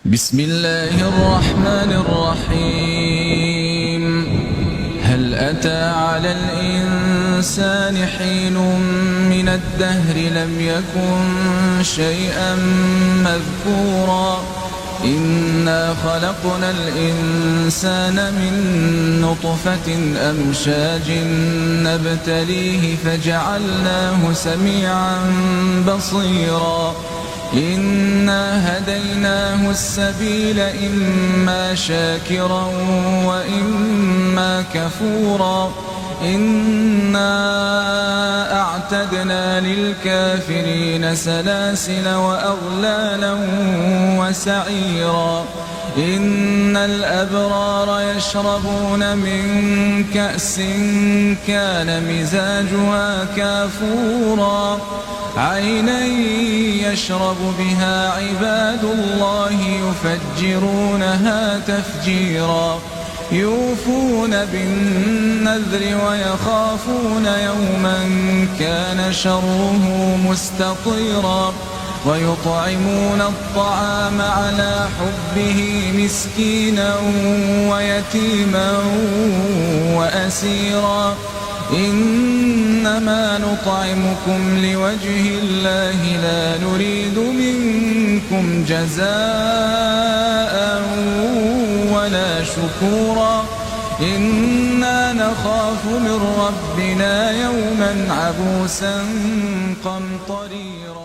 بسم الله الرحمن الرحيم. هل أتى على الإنسان حين من الدهر لم يكن شيئا مذكورا إنا خلقنا الإنسان من نطفة أمشاج نبتليه فجعلناه سميعا بصيرا إنا هديناه السبيل إما شاكرا وإما كفورا إنا أعتدنا للكافرين سلاسل وأغلالا وسعيرا إن الأبرار يشربون من كأس كان مزاجها كافورا عينا يشرب بها عباد الله يفجرونها تفجيرا يوفون بالنذر ويخافون يوما كان شره مستطيرا ويطعمون الطعام على حبه مسكينا ويتيما وأسيرا إنما نطعمكم لوجه الله لا نريد منكم جزاء ولا شكورا إنا نخاف من ربنا يوما عبوسا قمطريرا.